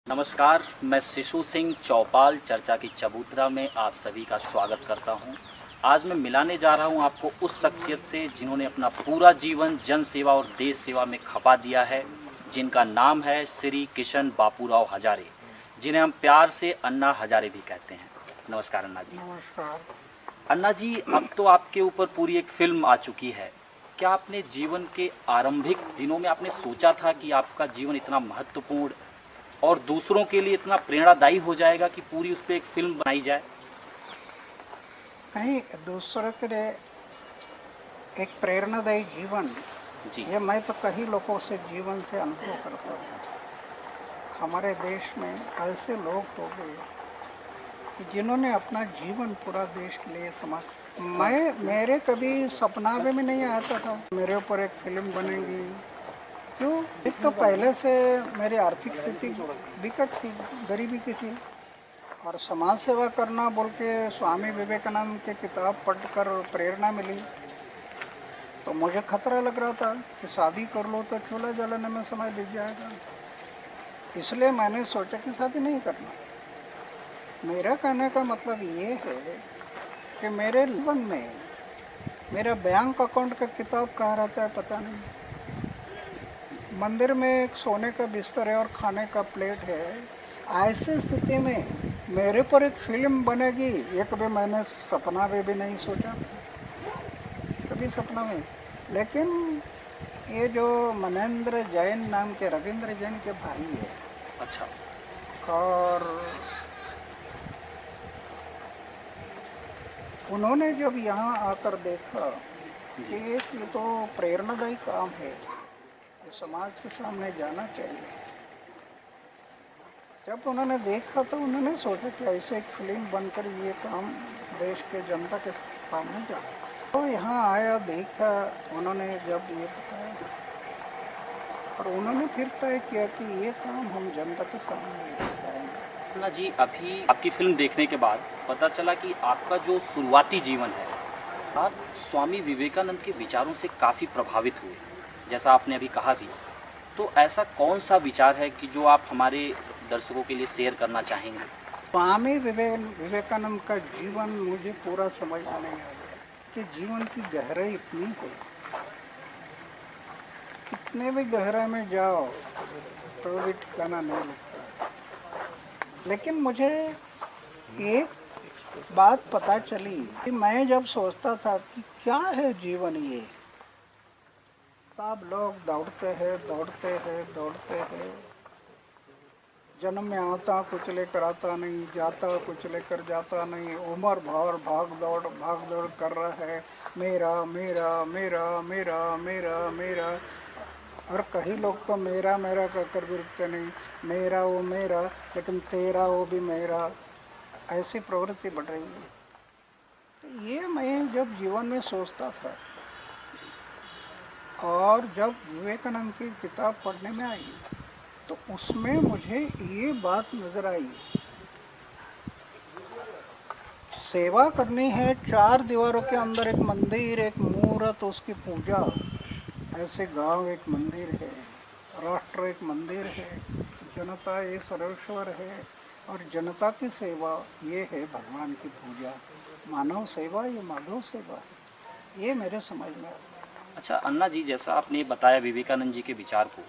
नमस्कार, मैं शिशु सिंह चौपाल चर्चा की चबूतरा में आप सभी का स्वागत करता हूं। आज मैं मिलाने जा रहा हूं आपको उस शख्सियत से जिन्होंने अपना पूरा जीवन जन सेवा और देश सेवा में खपा दिया है, जिनका नाम है श्री किशन बापूराव हजारे, जिन्हें हम प्यार से अन्ना हजारे भी कहते हैं। नमस्कार अन्ना जी। नमस्कार। अन्ना जी, अब तो आपके ऊपर पूरी एक फिल्म आ चुकी है। क्या आपने जीवन के आरंभिक दिनों में आपने सोचा था कि आपका जीवन इतना महत्वपूर्ण और दूसरों के लिए इतना प्रेरणादायी हो जाएगा कि पूरी उस पर एक फिल्म बनाई जाए? नहीं, दूसरों के लिए एक प्रेरणादायी जीवन, जी। ये मैं तो कई लोगों से जीवन से अनुभव करता हूँ। हमारे देश में ऐसे लोग हो गए कि जिन्होंने अपना जीवन पूरा देश के लिए समाज मेरे कभी सपना में नहीं आता था मेरे ऊपर एक फिल्म बनेगी। क्यों? एक तो पहले से मेरी आर्थिक स्थिति विकट थी, गरीबी की थी, और समाज सेवा करना बोल के स्वामी विवेकानंद की किताब पढ़कर प्रेरणा मिली। तो मुझे खतरा लग रहा था कि शादी कर लो तो चूल्हा जलाने में समय बीत जाएगा, इसलिए मैंने सोचा कि शादी नहीं करना। मेरा कहने का मतलब ये है कि मेरे जीवन में मेरा बैंक अकाउंट का किताब कहाँ रहता है पता नहीं। मंदिर में एक सोने का बिस्तर है और खाने का प्लेट है। ऐसी स्थिति में मेरे पर एक फिल्म बनेगी, ये कभी मैंने सपना में भी नहीं सोचा, कभी सपना में। लेकिन ये जो मनेंद्र जैन नाम के रविंद्र जैन के भाई है, अच्छा। और उन्होंने जब यहाँ आकर देखा कि ये तो प्रेरणादायी काम है, समाज के सामने जाना चाहिए। जब उन्होंने देखा तो उन्होंने सोचा कि ऐसे एक फिल्म बनकर ये काम देश के जनता के सामने जा। तो यहाँ आया, देखा, उन्होंने जब ये बताया और उन्होंने फिर तय किया कि ये काम हम जनता के सामने लेकर जाएंगे। अन्ना जी, अभी आपकी फिल्म देखने के बाद पता चला कि आपका जो शुरुआती जीवन है, आप स्वामी विवेकानंद के विचारों से काफ़ी प्रभावित हुए, जैसा आपने अभी कहा भी। तो ऐसा कौन सा विचार है कि जो आप हमारे दर्शकों के लिए शेयर करना चाहेंगे? स्वामी विवेकानंद का जीवन मुझे पूरा समझ में नहीं आया कि जीवन की गहराई इतनी है। कितने भी गहराई में जाओ तो भी ठिकाना नहीं लगता। लेकिन मुझे एक बात पता चली कि मैं जब सोचता था कि क्या है जीवन, ये सब लोग दौड़ते हैं दौड़ते हैं दौड़ते हैं, जन्म में आता कुछ लेकर आता नहीं, जाता कुछ लेकर जाता नहीं, उम्र भर भाग दौड़ कर रहा है, मेरा मेरा मेरा मेरा मेरा मेरा। और कई लोग तो मेरा मेरा कहकर भी रुकते नहीं, मेरा वो मेरा, लेकिन तेरा वो भी मेरा, ऐसी प्रवृत्ति बढ़ रही है। तो ये मैं जब जीवन में सोचता था, और जब विवेकानंद की किताब पढ़ने में आई तो उसमें मुझे ये बात नजर आई, सेवा करनी है, चार दीवारों के अंदर एक मंदिर, एक मूर्त, उसकी पूजा। ऐसे गांव एक मंदिर है, राष्ट्र एक मंदिर है, जनता एक सर्वेश्वर है, और जनता की सेवा ये है भगवान की पूजा। मानव सेवा ये माधव सेवा है, ये मेरे समझ में आया। अच्छा अन्ना जी, जैसा आपने बताया विवेकानंद जी के विचार को,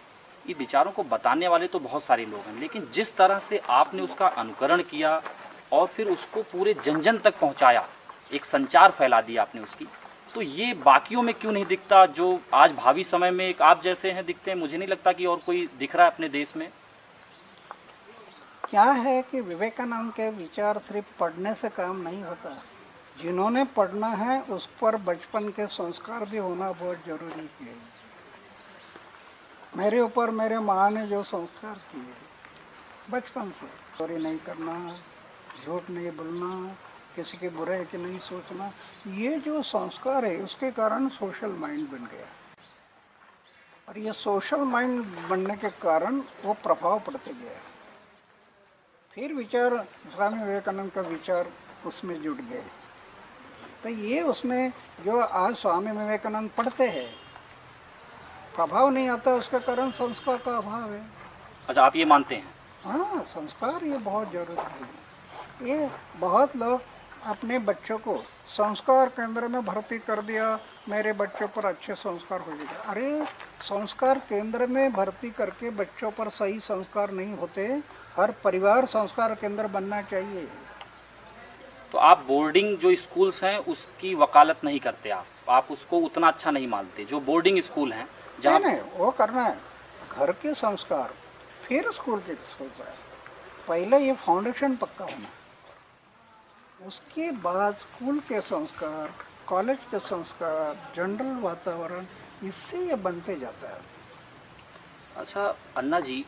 ये विचारों को बताने वाले तो बहुत सारे लोग हैं, लेकिन जिस तरह से आपने उसका अनुकरण किया और फिर उसको पूरे जन जन तक पहुंचाया, एक संचार फैला दिया आपने उसकी, तो ये बाकियों में क्यों नहीं दिखता जो आज भावी समय में एक आप जैसे हैं दिखते हैं? मुझे नहीं लगता कि और कोई दिख रहा है अपने देश में। क्या है कि विवेकानंद के विचार सिर्फ पढ़ने से काम नहीं होता, जिन्होंने पढ़ना है उस पर बचपन के संस्कार भी होना बहुत जरूरी है। मेरे ऊपर मेरे माँ ने जो संस्कार किए बचपन से, चोरी नहीं करना, झूठ नहीं बोलना, किसी के बुरे की नहीं सोचना, ये जो संस्कार है उसके कारण सोशल माइंड बन गया। और ये सोशल माइंड बनने के कारण वो प्रभाव पड़ते गया। फिर विचार, स्वामी विवेकानंद का विचार उसमें जुट गए। तो ये उसमें जो आज स्वामी विवेकानंद पढ़ते हैं प्रभाव नहीं आता, उसका कारण संस्कार का अभाव है। अच्छा, आप ये मानते हैं? हाँ, संस्कार ये बहुत जरूरी है। ये बहुत लोग अपने बच्चों को संस्कार केंद्र में भर्ती कर दिया, मेरे बच्चों पर अच्छे संस्कार हो जाएगा। अरे संस्कार केंद्र में भर्ती करके बच्चों पर सही संस्कार नहीं होते, हर परिवार संस्कार केंद्र बनना चाहिए। तो आप बोर्डिंग जो स्कूल्स हैं उसकी वकालत नहीं करते, आप उसको उतना अच्छा नहीं मानते, जो बोर्डिंग स्कूल हैं नहीं जहाँ। नहीं, वो करना है घर के संस्कार, फिर स्कूल के संस्कार। पहले ये फाउंडेशन पक्का होना, उसके बाद स्कूल के संस्कार, कॉलेज के संस्कार, जनरल वातावरण, इससे ये बनते जाता है। अच्छा अन्ना जी,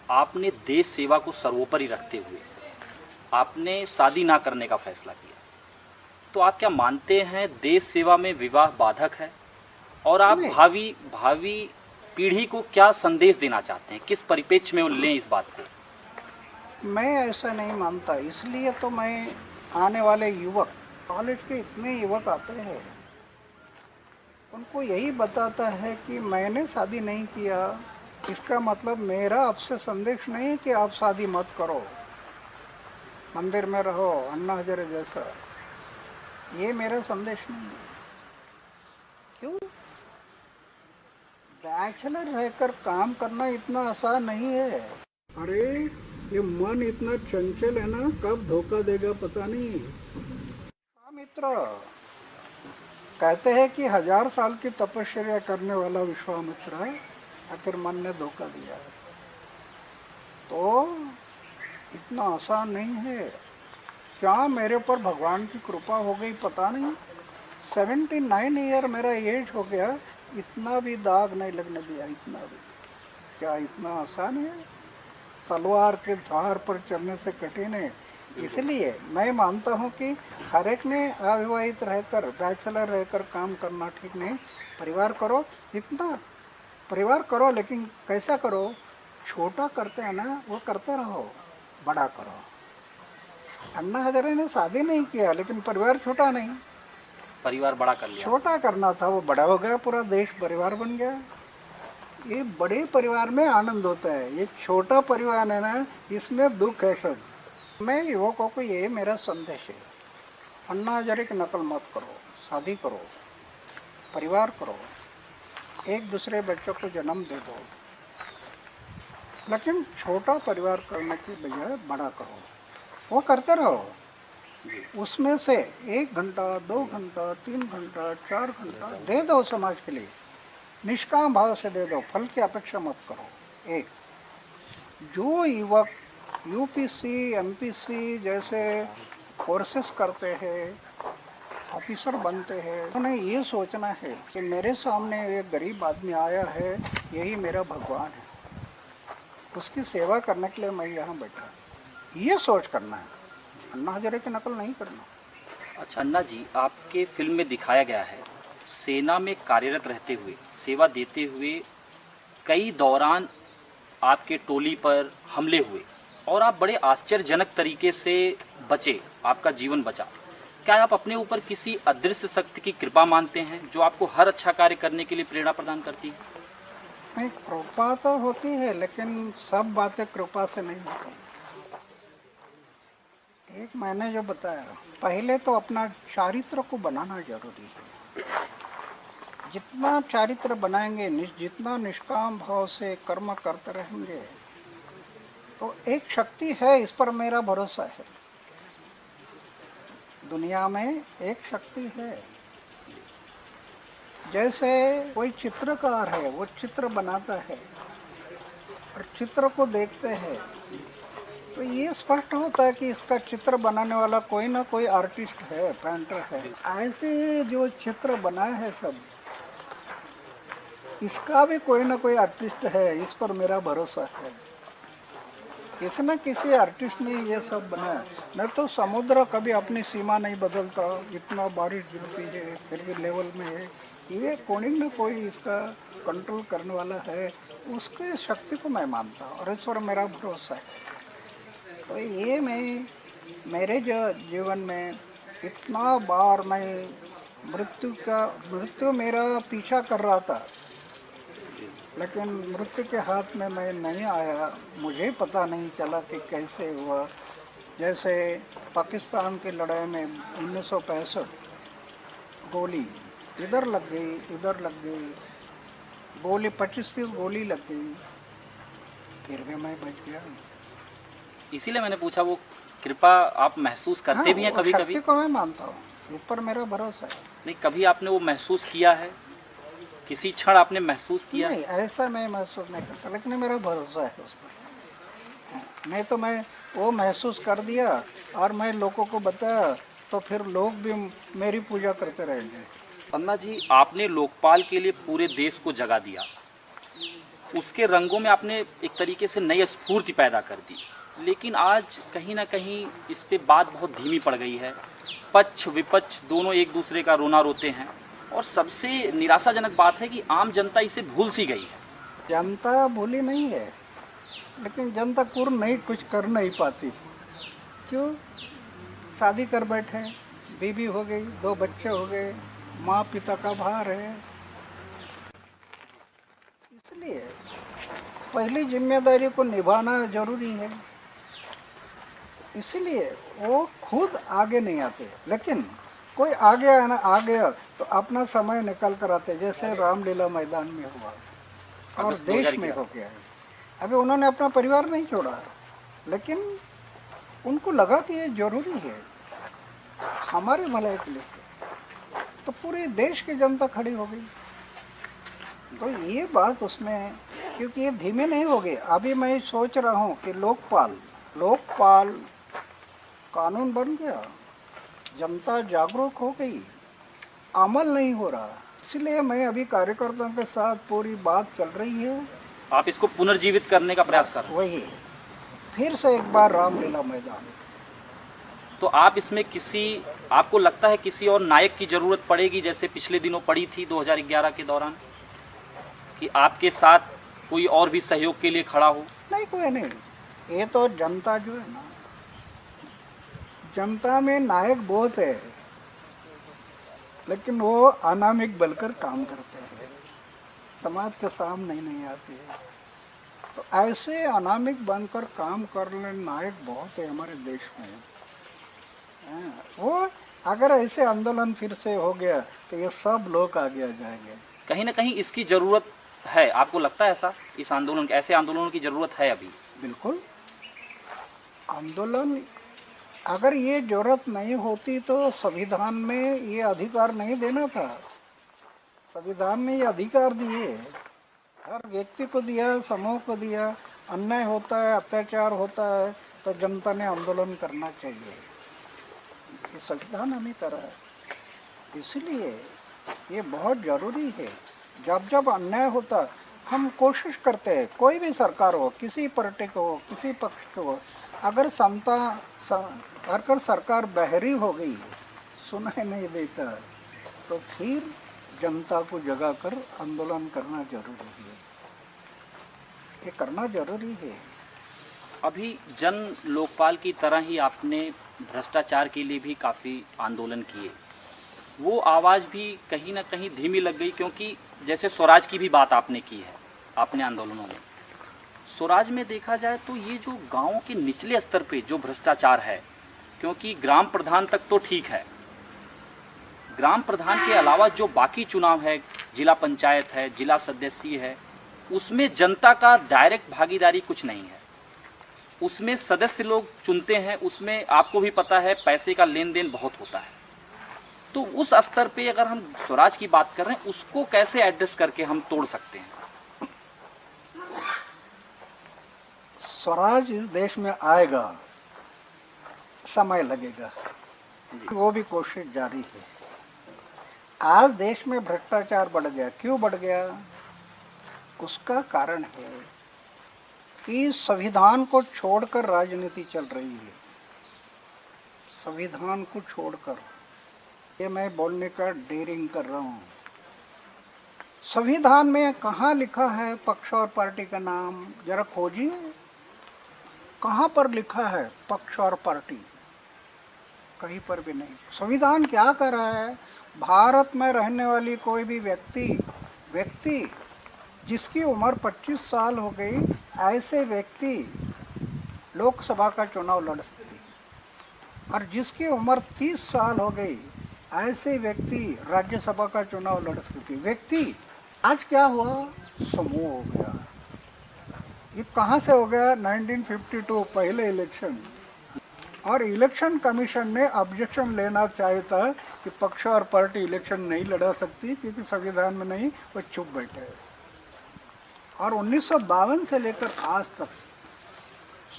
आपने देश सेवा को सर्वोपरि रखते हुए आपने शादी ना करने का फैसला किया, तो आप क्या मानते हैं देश सेवा में विवाह बाधक है? और आप नहीं। भावी भावी पीढ़ी को क्या संदेश देना चाहते हैं, किस परिप्रेक्ष्य में लें इस बात को? मैं ऐसा नहीं मानता, इसलिए तो मैं आने वाले युवक, कॉलेज के इतने युवक आते हैं, उनको यही बताता है कि मैंने शादी नहीं किया, इसका मतलब मेरा आपसे संदेश नहीं है कि आप शादी मत करो, मंदिर में रहो अन्ना हजारे जैसा। ये मेरा संदेश नहीं है। क्यों? बैचलर रहकर काम करना इतना आसान नहीं है। अरे ये मन इतना चंचल है ना, कब धोखा देगा पता नहीं। हाँ मित्र, कहते हैं कि 1000 साल की तपस्या करने वाला विश्वामित्र है, आखिर मन ने धोखा दिया है। तो इतना आसान नहीं है। क्या मेरे ऊपर भगवान की कृपा हो गई पता नहीं, 79 ईयर मेरा एज हो गया, इतना भी दाग नहीं लगने दिया, इतना भी। क्या इतना आसान है? तलवार के धार पर चलने से कठिन है। इसलिए मैं मानता हूँ कि हर एक ने अविवाहित रहकर, बैचलर रहकर काम करना ठीक नहीं। परिवार करो, इतना परिवार करो, लेकिन कैसा करो? छोटा करते हैं ना, वो करते रहो, बड़ा करो। अन्ना हजारे ने शादी नहीं किया, लेकिन परिवार छोटा नहीं, परिवार बड़ा कर लिया। छोटा करना था, वो बड़ा हो गया, पूरा देश परिवार बन गया। ये बड़े परिवार में आनंद होता है, ये छोटा परिवार है ना, इसमें दुख है सब। मैं युवकों को ये मेरा संदेश है, अन्ना हजारे की नकल मत करो, शादी करो, परिवार करो, एक दूसरे बच्चों को जन्म दे दो, लेकिन छोटा परिवार करने की बजाय बड़ा करो। वो करते रहो, उसमें से 1 घंटा, 2 घंटा, 3 घंटा, 4 घंटा दे दो समाज के लिए, निष्काम भाव से दे दो, फल की अपेक्षा मत करो। एक जो युवक यूपीसी, एमपीसी जैसे कोर्सेस करते हैं, ऑफिसर बनते हैं, उन्हें ये सोचना है कि मेरे सामने एक गरीब आदमी आया है, यही मेरा भगवान है, उसकी सेवा करने के लिए मैं यहाँ बैठा, ये सोच करना है, अन्ना हजारे की नकल नहीं करना। अच्छा अन्ना जी, आपके फिल्म में दिखाया गया है सेना में कार्यरत रहते हुए, सेवा देते हुए कई दौरान आपके टोली पर हमले हुए और आप बड़े आश्चर्यजनक तरीके से बचे, आपका जीवन बचा। क्या आप अपने ऊपर किसी अदृश्य शक्ति की कृपा मानते हैं जो आपको हर अच्छा कार्य करने के लिए प्रेरणा प्रदान करती है? नहीं, कृपा तो होती है, लेकिन सब बातें कृपा से नहीं होती। एक मैंने जो बताया, पहले तो अपना चारित्र को बनाना जरूरी है। जितना चारित्र बनाएंगे, जितना निष्काम भाव से कर्म करते रहेंगे, तो एक शक्ति है, इस पर मेरा भरोसा है। दुनिया में एक शक्ति है। जैसे कोई चित्रकार है, वो चित्र बनाता है और चित्र को देखते हैं तो ये स्पष्ट होता है कि इसका चित्र बनाने वाला कोई ना कोई आर्टिस्ट है, पेंटर है। ऐसे जो चित्र बनाए है सब, इसका भी कोई ना कोई आर्टिस्ट है, इस पर मेरा भरोसा है। किसी न किसी आर्टिस्ट ने ये सब बनाया। नहीं तो समुद्र कभी अपनी सीमा नहीं बदलता, इतना बारिश गिरती है फिर भी लेवल में है। ये कोई न कोई इसका कंट्रोल करने वाला है, उसके शक्ति को मैं मानता हूँ और इस पर मेरा भरोसा है। तो ये मेरे जो जीवन में इतना बार मैं मृत्यु मेरा पीछा कर रहा था, लेकिन मृत्यु के हाथ में मैं नहीं आया, मुझे पता नहीं चला कि कैसे हुआ। जैसे पाकिस्तान की लड़ाई में 1965 गोली इधर लग गई, उधर लग गई, गोली 25-30 गोली लग गई, फिर भी मैं बच गया। इसीलिए मैंने पूछा, वो कृपा आप महसूस करते हाँ, भी हैं वो कभी शक्ति कभी? को मैं मानता हूँ, ऊपर मेरा भरोसा है। नहीं, कभी आपने वो महसूस किया है? किसी क्षण आपने महसूस किया? नहीं, ऐसा मैं महसूस नहीं करता, लेकिन मेरा भरोसा है उस पर। नहीं तो मैं वो महसूस कर दिया और मैं लोगों को बताया तो फिर लोग भी मेरी पूजा करते रहेंगे। पन्ना जी, आपने लोकपाल के लिए पूरे देश को जगा दिया, उसके रंगों में आपने एक तरीके से नई स्फूर्ति पैदा कर दी, लेकिन आज कहीं ना कहीं इस पे बात बहुत धीमी पड़ गई है। पक्ष विपक्ष दोनों एक दूसरे का रोना रोते हैं, और सबसे निराशाजनक बात है कि आम जनता इसे भूल सी गई है। जनता भूली नहीं है, लेकिन जनता नहीं कुछ कर नहीं पाती। क्यों? शादी कर बैठे, बीवी हो गई, 2 बच्चे हो गए, माँ पिता का भार है। इसलिए पहली जिम्मेदारी को निभाना जरूरी है। इसलिए वो खुद आगे नहीं आते, लेकिन कोई आगे आना आ गया तो अपना समय निकल कर आते, जैसे रामलीला मैदान में हुआ और देश में हो गया है। अभी उन्होंने अपना परिवार नहीं छोड़ा, लेकिन उनको लगा कि ये जरूरी है हमारे भलाई के लिए, तो पूरे देश की जनता खड़ी हो गई। तो ये बात उसमें, क्योंकि ये धीमे नहीं हो गए। अभी मैं सोच रहा हूँ कि लोकपाल कानून बन गया, जनता जागरूक हो गई, अमल नहीं हो रहा। इसलिए मैं अभी कार्यकर्ताओं के साथ पूरी बात चल रही है। आप इसको पुनर्जीवित करने का प्रयास कर रहे हैं। वही फिर से एक बार रामलीला मैदान। तो आप इसमें आपको लगता है किसी और नायक की जरूरत पड़ेगी, जैसे पिछले दिनों पड़ी थी 2011 के दौरान, कि आपके साथ कोई और भी सहयोग के लिए खड़ा हो? नहीं, कोई नहीं। ये तो जनता जो है ना, जनता में नायक बहुत है, लेकिन वो अनामिक बनकर काम करते हैं, समाज के सामने नहीं आते हैं। तो ऐसे अनामिक बनकर काम करने नायक बहुत है हमारे देश में। वो अगर ऐसे आंदोलन फिर से हो गया तो ये सब लोग आगे आ जाएंगे। कहीं ना कहीं इसकी जरूरत है, आपको लगता है ऐसा? इस आंदोलन, ऐसे आंदोलनों की जरूरत है अभी? बिल्कुल। आंदोलन, अगर ये जरूरत नहीं होती तो संविधान में ये अधिकार नहीं देना था। संविधान ने ये अधिकार दिए, हर व्यक्ति को दिया, समूह को दिया। अन्याय होता है, अत्याचार होता है तो जनता ने आंदोलन करना चाहिए। ये संविधान हमें करा है, इसलिए ये बहुत जरूरी है। जब जब अन्याय होता हम कोशिश करते हैं, कोई भी सरकार हो, किसी पार्टी को हो, किसी पक्ष को हो, अगर अगर सरकार बहरी हो गई, सुनाई नहीं देता, तो फिर जनता को जगा कर आंदोलन करना जरूरी है। ये करना जरूरी है। अभी जन लोकपाल की तरह ही आपने भ्रष्टाचार के लिए भी काफ़ी आंदोलन किए, वो आवाज़ भी कहीं ना कहीं धीमी लग गई, क्योंकि जैसे स्वराज की भी बात आपने की है अपने आंदोलनों में। स्वराज में देखा जाए तो ये जो गांवों के निचले स्तर पे जो भ्रष्टाचार है, क्योंकि ग्राम प्रधान तक तो ठीक है, ग्राम प्रधान के अलावा जो बाकी चुनाव है, जिला पंचायत है, जिला सदस्य है, उसमें जनता का डायरेक्ट भागीदारी कुछ नहीं है। उसमें सदस्य लोग चुनते हैं, उसमें आपको भी पता है पैसे का लेन देन बहुत होता है। तो उस स्तर पे अगर हम स्वराज की बात कर रहे हैं, उसको कैसे एड्रेस करके हम तोड़ सकते हैं? स्वराज इस देश में आएगा, समय लगेगा, वो भी कोशिश जारी है। आज देश में भ्रष्टाचार बढ़ गया। क्यों बढ़ गया? उसका कारण है कि संविधान को छोड़कर राजनीति चल रही है। संविधान को छोड़कर, ये मैं बोलने का डेयरिंग कर रहा हूँ। संविधान में कहाँ लिखा है पक्ष और पार्टी का नाम? जरा खोजिए, कहाँ पर लिखा है पक्ष और पार्टी? कहीं पर भी नहीं। संविधान क्या कर रहा है? भारत में रहने वाली कोई भी व्यक्ति जिसकी उम्र 25 साल हो गई, ऐसे व्यक्ति लोकसभा का चुनाव लड़ सकती है। और जिसकी उम्र 30 साल हो गई, ऐसे व्यक्ति राज्यसभा का चुनाव लड़ सकती है। व्यक्ति आज क्या हुआ, समूह हो गया। ये कहाँ से हो गया, 1952 पहले इलेक्शन। और इलेक्शन कमीशन ने ऑब्जेक्शन लेना चाहिए था कि पक्ष और पार्टी इलेक्शन नहीं लड़ा सकती क्योंकि संविधान में नहीं, वो चुप बैठे। और 1952 से लेकर आज तक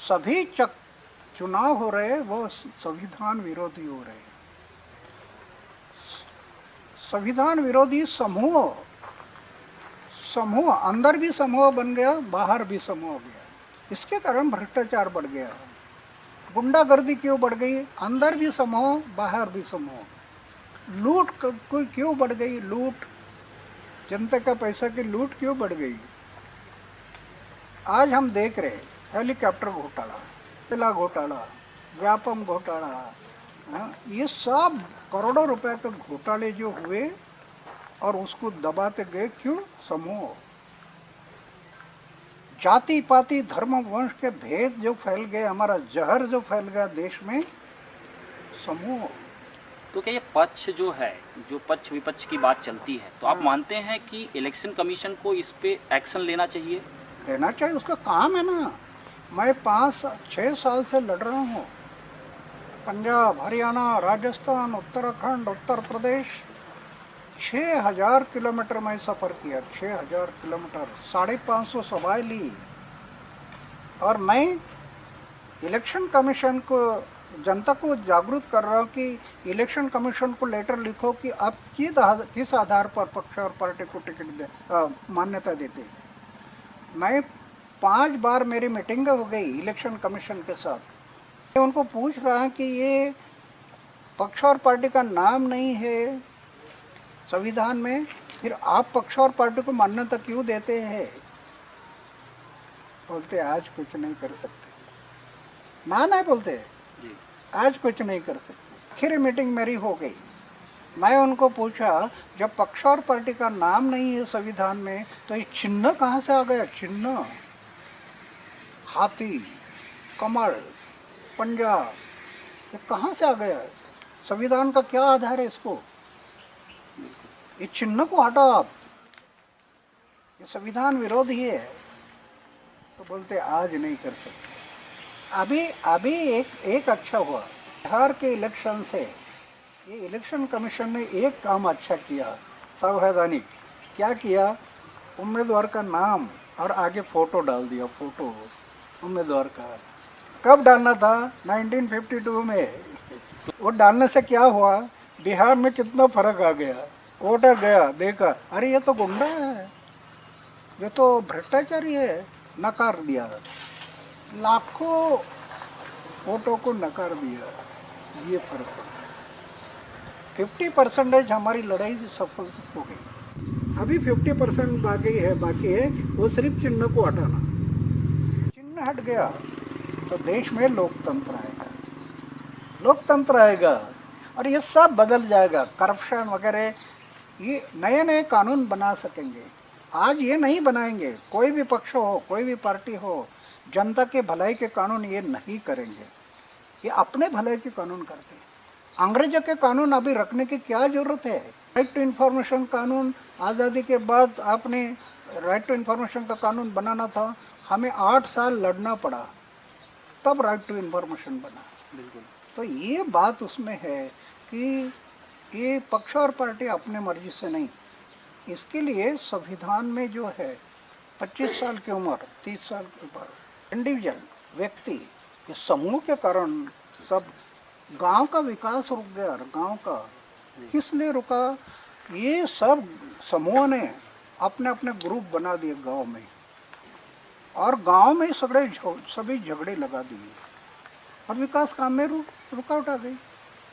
सभी चुनाव हो रहे वो संविधान विरोधी हो रहे। संविधान विरोधी समूह अंदर भी समूह बन गया, बाहर भी समूह हो गया। इसके कारण भ्रष्टाचार बढ़ गया, गुंडागर्दी क्यों बढ़ गई, अंदर भी समूह बाहर भी समूह। लूट क्यों बढ़ गई, लूट, जनता का पैसा की लूट क्यों बढ़ गई। आज हम देख रहे हेलीकॉप्टर घोटाला, तिला घोटाला, व्यापम घोटाला, ये सब करोड़ों रुपए के घोटाले जो हुए और उसको दबाते गए, क्यों, समूह। जाति पाति धर्म वंश के भेद जो फैल गए, हमारा जहर जो फैल गया देश में, समूह। तो क्या ये पक्ष जो है, जो पक्ष विपक्ष की बात चलती है, तो आप मानते हैं कि इलेक्शन कमीशन को इस पे एक्शन लेना चाहिए? लेना चाहिए, उसका काम है ना। मैं 5-6 साल से लड़ रहा हूँ। पंजाब, हरियाणा, राजस्थान, उत्तराखंड, उत्तर प्रदेश, 6000 किलोमीटर मैं सफ़र किया, 6000 किलोमीटर, 550 सभाएं ली। और मैं इलेक्शन कमीशन को, जनता को जागरूक कर रहा हूँ कि इलेक्शन कमीशन को लेटर लिखो कि आप किस आधार पर पक्ष और पार्टी को टिकट मान्यता देते। मैं 5 बार मेरी मीटिंग हो गई इलेक्शन कमीशन के साथ। मैं उनको पूछ रहा हूँ कि ये पक्ष और पार्टी का नाम नहीं है संविधान में, फिर आप पक्ष और पार्टी को मान्यता क्यों देते हैं। बोलते आज कुछ नहीं कर सकते, ना बोलते आज कुछ नहीं कर सकते। आखिरी मीटिंग मेरी हो गई। मैं उनको पूछा, जब पक्ष और पार्टी का नाम नहीं है संविधान में, तो ये चिन्ह कहाँ से आ गया। चिन्ह हाथी, कमल, पंजा, ये कहाँ से आ गया, संविधान का क्या आधार है इसको। ये चिन्ह को हटाओ आप, ये संविधान विरोधी है। तो बोलते आज नहीं कर सकते। अभी एक अच्छा हुआ, बिहार के इलेक्शन से ये इलेक्शन कमीशन ने एक काम अच्छा किया, संवैधानिक। क्या किया, उम्मीदवार का नाम और आगे फोटो डाल दिया, फोटो उम्मीदवार का। कब डालना था, 1952 में। वो डालने से क्या हुआ, बिहार में कितना फर्क आ गया। वोटर गया, देखा, अरे ये तो गुंडा है, ये तो भ्रष्टाचारी है, नकार दिया। लाखों वोटों को नकार दिया। ये फर्क है। 50% हमारी लड़ाई सफल हो गई। अभी 50% बाकी है, वो सिर्फ चिन्ह को हटाना। चिन्ह हट गया तो देश में लोकतंत्र आएगा और ये सब बदल जाएगा। करप्शन वगैरह, ये नए कानून बना सकेंगे। आज ये नहीं बनाएंगे, कोई भी पक्ष हो, कोई भी पार्टी हो, जनता के भलाई के कानून ये नहीं करेंगे। ये अपने भलाई के कानून करते हैं। अंग्रेजों के कानून अभी रखने की क्या जरूरत है। राइट टू इन्फॉर्मेशन कानून, आज़ादी के बाद आपने राइट टू इन्फॉर्मेशन का कानून बनाना था, हमें 8 साल लड़ना पड़ा, तब राइट टू इन्फॉर्मेशन बना। बिल्कुल। तो ये बात उसमें है कि ये पक्ष और पार्टी अपने मर्जी से नहीं, इसके लिए संविधान में जो है 25 साल की उम्र, 30 साल की उम्र, इंडिविजुअल व्यक्ति, ये समूह के कारण सब गांव का विकास रुक गया। गांव का किस लिए रुका, ये सब समूह ने अपने अपने ग्रुप बना दिए गांव में, और गांव में सभी झगड़े लगा दिए और विकास काम में रुकावट आ गई।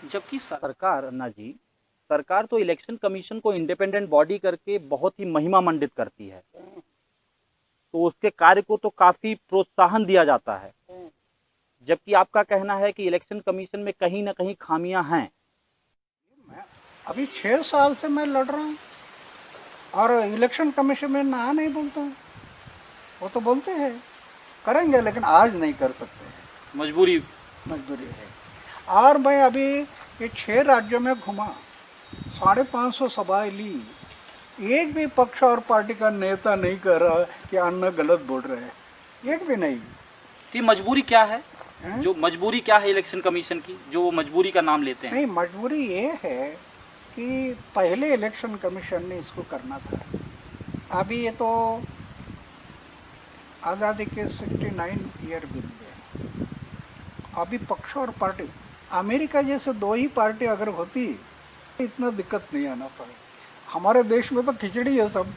जबकि सरकार, अन्ना जी, सरकार तो इलेक्शन कमीशन को इंडिपेंडेंट बॉडी करके बहुत ही महिमा मंडित करती है, तो उसके कार्य को तो काफी प्रोत्साहन दिया जाता है, जबकि आपका कहना है कि इलेक्शन कमीशन में कहीं ना कहीं खामियां हैं। अभी 6 साल से मैं लड़ रहा हूँ, और इलेक्शन कमीशन में ना नहीं बोलते हैं, वो तो बोलते हैं करेंगे लेकिन आज नहीं कर सकते, मजबूरी। मजबूरी है। और मैं अभी ये 6 राज्यों में घुमा, 550 सभाएं ली, एक भी पक्ष और पार्टी का नेता नहीं कह रहा कि अन्ना गलत बोल रहे हैं, एक भी नहीं। कि मजबूरी क्या है, हैं? जो मजबूरी क्या है इलेक्शन कमीशन की, जो वो मजबूरी का नाम लेते हैं? नहीं, मजबूरी ये है कि पहले इलेक्शन कमीशन ने इसको करना था, अभी ये तो आज़ादी के 69 ईयर बीत गए, अभी पक्ष और पार्टी, अमेरिका जैसे 2 ही पार्टी अगर होती इतना दिक्कत नहीं आना पड़े। हमारे देश में तो खिचड़ी है सब।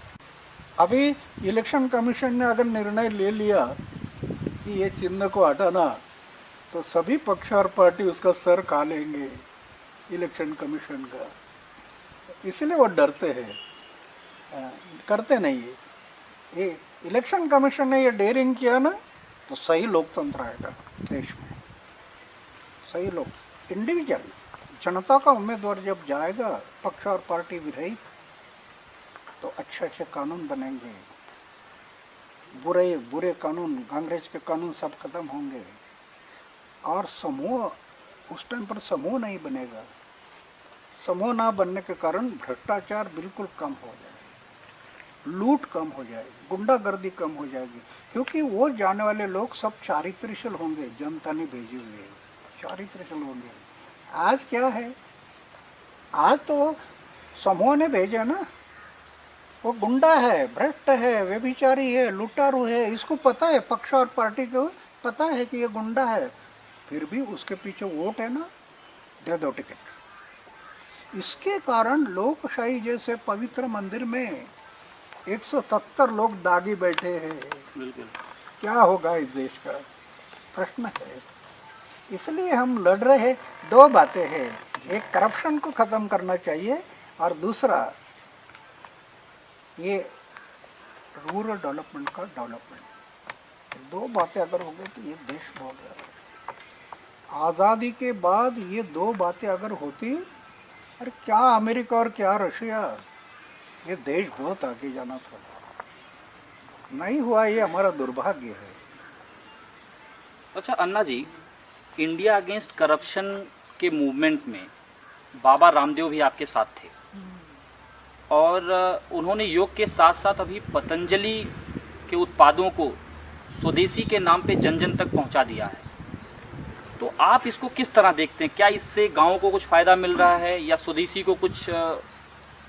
अभी इलेक्शन कमीशन ने अगर निर्णय ले लिया कि ये चिन्ह को हटाना, तो सभी पक्ष और पार्टी उसका सर खा लेंगे इलेक्शन कमीशन का, इसलिए वो डरते हैं, करते नहीं है। ये इलेक्शन कमीशन ने ये डेयरिंग किया ना, तो सही लोकतंत्र आएगा देश में, सही लोग इंडिविजुअल जनता का उम्मीदवार जब जाएगा पक्ष और पार्टी विरहित, तो अच्छे अच्छे कानून बनेंगे, बुरे बुरे कानून, कांग्रेस के कानून सब खत्म होंगे, और समूह, उस टाइम पर समूह नहीं बनेगा, समूह ना बनने के कारण भ्रष्टाचार बिल्कुल कम हो जाएगा, लूट कम हो जाएगी, गुंडागर्दी कम हो जाएगी, क्योंकि वो जाने वाले लोग सब चारित्र्यशील होंगे, जनता ने भेजे हुए चारित्र्यशील होंगे। आज क्या है, आज तो समूह ने भेजा ना, वो गुंडा है, भ्रष्ट है, व्यभिचारी है, लुटारू है, इसको पता है, पक्ष और पार्टी को पता है कि ये गुंडा है, फिर भी उसके पीछे वोट है ना, दे दो टिकट। इसके कारण लोकशाही जैसे पवित्र मंदिर में 177 लोग दागी बैठे हैं। बिल्कुल। क्या होगा इस देश का, प्रश्न है। इसलिए हम लड़ रहे हैं। 2 बातें हैं, एक करप्शन को खत्म करना चाहिए, और दूसरा ये रूरल डेवलपमेंट का डेवलपमेंट। 2 बातें अगर हो गई तो ये देश बहुत है। आज़ादी के बाद ये 2 बातें अगर होती, अरे क्या अमेरिका और क्या रशिया, ये देश बहुत आगे जाना था, नहीं हुआ, ये हमारा दुर्भाग्य है। अच्छा अन्ना जी, इंडिया अगेंस्ट करप्शन के मूवमेंट में बाबा रामदेव भी आपके साथ थे, और उन्होंने योग के साथ साथ अभी पतंजलि के उत्पादों को स्वदेशी के नाम पे जन जन तक पहुंचा दिया है। तो आप इसको किस तरह देखते हैं? क्या इससे गांवों को कुछ फ़ायदा मिल रहा है, या स्वदेशी को कुछ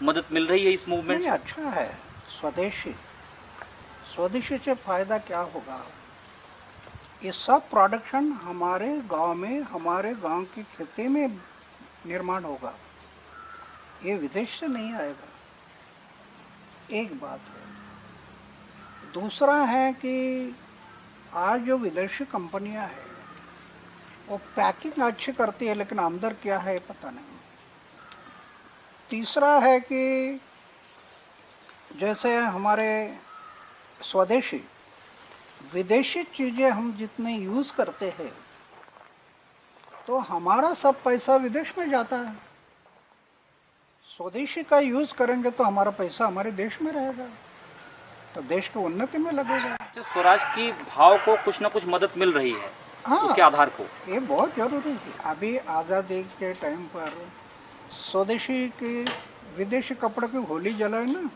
मदद मिल रही है इस मूवमेंट नहीं, से? अच्छा है स्वदेशी। स्वदेशी से फायदा क्या होगा, ये सब प्रोडक्शन हमारे गांव में, हमारे गांव की खेती में निर्माण होगा, ये विदेश से नहीं आएगा, एक बात है। दूसरा है कि आज जो विदेशी कंपनियां हैं वो पैकिंग अच्छी करती है, लेकिन अंदर क्या है पता नहीं। तीसरा है कि जैसे हमारे स्वदेशी, विदेशी चीज़ें हम जितने यूज़ करते हैं तो हमारा सब पैसा विदेश में जाता है। स्वदेशी का यूज़ करेंगे तो हमारा पैसा हमारे देश में रहेगा, तो देश की उन्नति में लगेगा। अच्छा, स्वराज की भाव को कुछ ना कुछ मदद मिल रही है, हाँ, उसके आधार को। ये बहुत जरूरी है। अभी आज़ादी के टाइम पर स्वदेशी की विदेशी कपड़े की होली जलाई ना,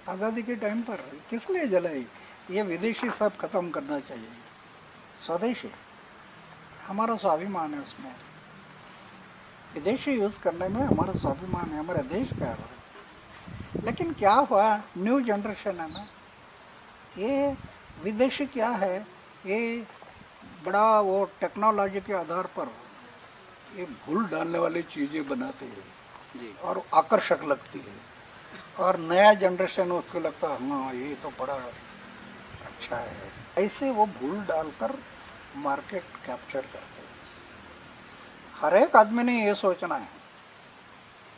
आज़ादी के टाइम पर किस लिए जलाई, ये विदेशी सब खत्म करना चाहिए। स्वदेशी हमारा स्वाभिमान है, उसमें विदेशी यूज़ करने में हमारा स्वाभिमान है, हमारा देश का है। लेकिन क्या हुआ, न्यू जनरेशन है ना, ये विदेशी क्या है, ये बड़ा वो टेक्नोलॉजी के आधार पर ये भूल डालने वाली चीज़ें बनाते हैं जी। और आकर्षक लगती है, और नया जनरेशन उसको लगता है हाँ ये तो बड़ा अच्छा है, ऐसे वो भूल डालकर मार्केट कैप्चर करते हैं। हर एक आदमी ने ये सोचना है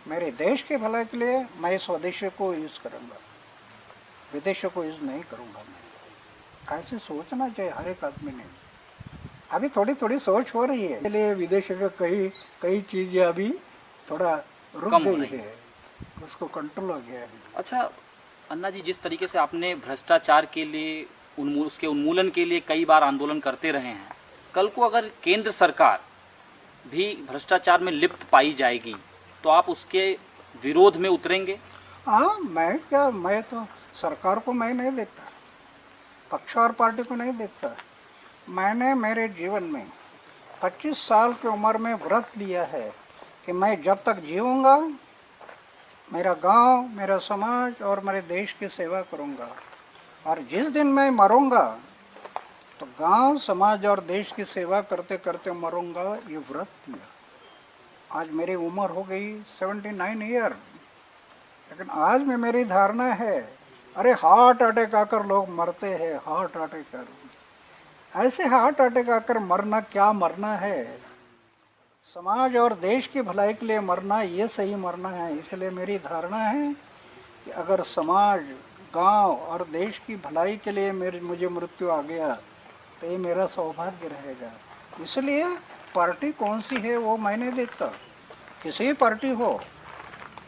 मेरे देश के भलाई के लिए मैं स्वदेशी को यूज़ करूँगा, विदेशों को यूज़ नहीं करूँगा मैं, ऐसे सोचना चाहिए हर एक आदमी ने। अभी थोड़ी थोड़ी सोच हो रही है, इसलिए विदेश का कई चीज़ें अभी थोड़ा रुक गई है, उसको कंट्रोल हो गया है। अच्छा, अन्ना जी, जिस तरीके से आपने भ्रष्टाचार के लिए उसके उन्मूलन के लिए कई बार आंदोलन करते रहे हैं, कल को अगर केंद्र सरकार भी भ्रष्टाचार में लिप्त पाई जाएगी तो आप उसके विरोध में उतरेंगे? हाँ, मैं तो सरकार को मैं नहीं देखता, पक्ष और पार्टी को नहीं देखता। मैंने मेरे जीवन में 25 साल की उम्र में व्रत लिया है कि मैं जब तक जीऊँगा मेरा गांव, मेरा समाज और मेरे देश की सेवा करूँगा, और जिस दिन मैं मरूँगा तो गांव, समाज और देश की सेवा करते करते मरूँगा, ये व्रत किया। आज मेरी उम्र हो गई 79 ईयर, लेकिन आज में मेरी धारणा है, अरे हार्ट अटैक आकर लोग मरते हैं, हार्ट अटैक आकर, ऐसे हार्ट अटैक आकर मरना क्या मरना है? समाज और देश की भलाई के लिए मरना, ये सही मरना है। इसलिए मेरी धारणा है कि अगर समाज, गांव और देश की भलाई के लिए मुझे मृत्यु आ गया तो ये मेरा सौभाग्य रहेगा। इसलिए पार्टी कौन सी है वो मैं नहीं देखता, किसी पार्टी हो,